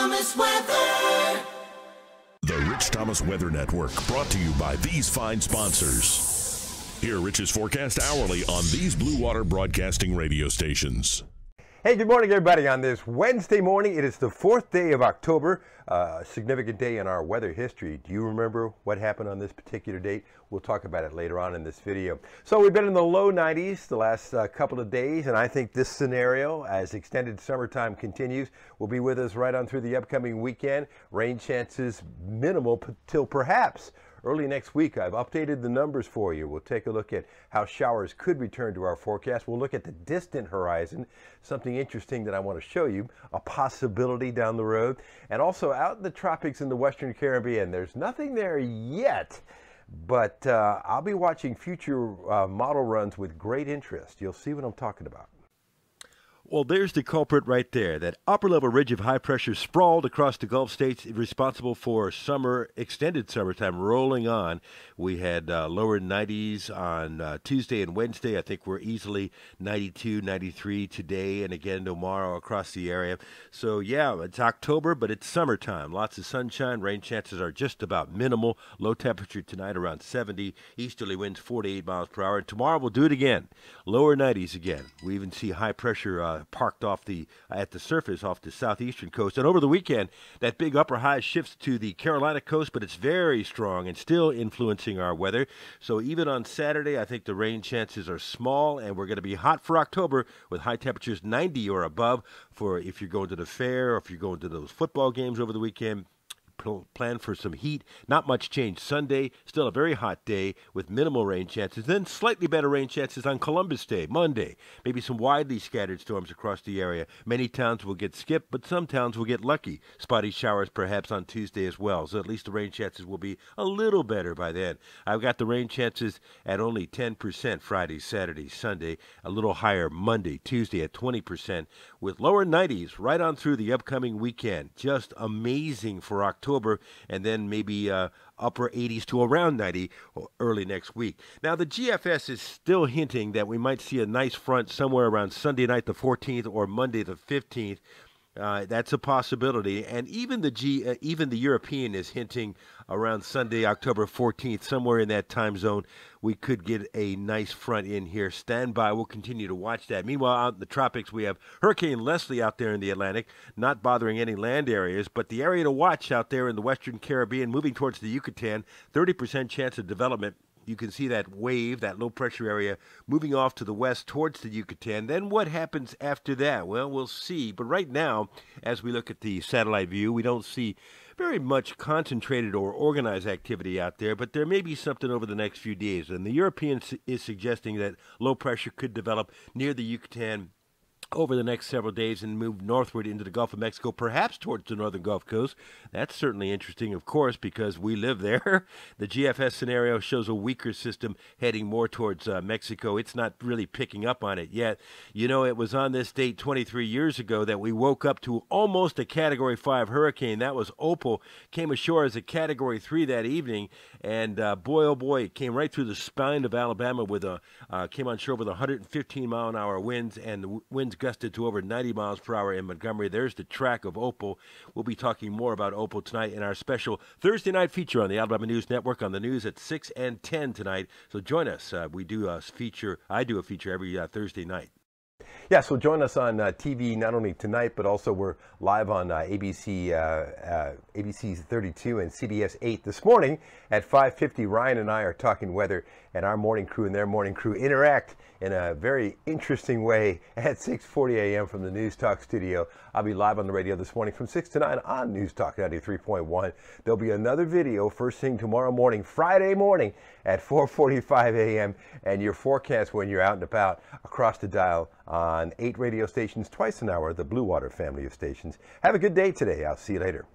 Thomas Weather. The Rich Thomas Weather Network, brought to you by these fine sponsors. Hear Rich's forecast hourly on these Blue Water Broadcasting radio stations. Hey, good morning, everybody. On this Wednesday morning, it is the 4th day of October, a significant day in our weather history. Do you remember what happened on this particular date? We'll talk about it later on in this video. So we've been in the low 90s the last couple of days, and I think this scenario, as extended summertime continues, will be with us right on through the upcoming weekend. Rain chances minimal till perhaps early next week. I've updated the numbers for you. We'll take a look at how showers could return to our forecast. We'll look at the distant horizon, something interesting that I want to show you, a possibility down the road. And also out in the tropics in the Western Caribbean, there's nothing there yet, but I'll be watching future model runs with great interest. You'll see what I'm talking about. Well, there's the culprit right there. That upper-level ridge of high pressure sprawled across the Gulf states, responsible for summer, extended summertime rolling on. We had lower 90s on Tuesday and Wednesday. I think we're easily 92, 93 today and again tomorrow across the area. So, yeah, it's October, but it's summertime. Lots of sunshine. Rain chances are just about minimal. Low temperature tonight around 70. Easterly winds 48 miles per hour. And tomorrow we'll do it again. Lower 90s again. We even see high pressure parked off at the surface off the southeastern coast. And over the weekend, that big upper high shifts to the Carolina coast, but it's very strong and still influencing our weather. So even on Saturday, I think the rain chances are small, and we're going to be hot for October with high temperatures 90 or above for if you're going to the fair or if you're going to those football games over the weekend. Plan for some heat. Not much change Sunday. Still a very hot day with minimal rain chances. Then slightly better rain chances on Columbus Day, Monday. Maybe some widely scattered storms across the area. Many towns will get skipped, but some towns will get lucky. Spotty showers perhaps on Tuesday as well. So at least the rain chances will be a little better by then. I've got the rain chances at only 10% Friday, Saturday, Sunday. A little higher Monday, Tuesday at 20%. With lower 90s right on through the upcoming weekend. Just amazing for October. And then maybe upper 80s to around 90 early next week. Now, the GFS is still hinting that we might see a nice front somewhere around Sunday night the 14th or Monday the 15th. That's a possibility, and even the European is hinting around Sunday, October 14th, somewhere in that time zone. We could get a nice front in here. Stand by. We'll continue to watch that. Meanwhile, out in the tropics, we have Hurricane Leslie out there in the Atlantic, not bothering any land areas, but the area to watch out there in the Western Caribbean, moving towards the Yucatan, 30% chance of development. You can see that wave, that low-pressure area, moving off to the west towards the Yucatan. Then what happens after that? Well, we'll see. But right now, as we look at the satellite view, we don't see very much concentrated or organized activity out there, but there may be something over the next few days. And the European is suggesting that low pressure could develop near the Yucatan over the next several days and move northward into the Gulf of Mexico, perhaps towards the northern Gulf Coast. That's certainly interesting, of course, because we live there. The GFS scenario shows a weaker system heading more towards Mexico. It's not really picking up on it yet. You know, it was on this date 23 years ago that we woke up to almost a Category 5 hurricane. That was Opal. Came ashore as a Category 3 that evening, and boy, oh boy, it came right through the spine of Alabama with came on shore with 115-mile-an-hour winds, and the winds gusted to over 90 miles per hour in Montgomery. There's the track of Opal. We'll be talking more about Opal tonight in our special Thursday night feature on the Alabama News Network on the news at 6 and 10 tonight. So join us. We do a feature. I do a feature every Thursday night. Yeah, so join us on TV not only tonight, but also we're live on ABC 32 and CBS 8 this morning at 5:50. Ryan and I are talking weather, and our morning crew and their morning crew interact in a very interesting way at 6:40 a.m. from the News Talk studio. I'll be live on the radio this morning from 6 to 9 on News Talk 93.1. There'll be another video first thing tomorrow morning, Friday morning at 4:45 a.m. and your forecast when you're out and about across the dial on 8 radio stations twice an hour, the Blue Water family of stations. Have a good day today. I'll see you later.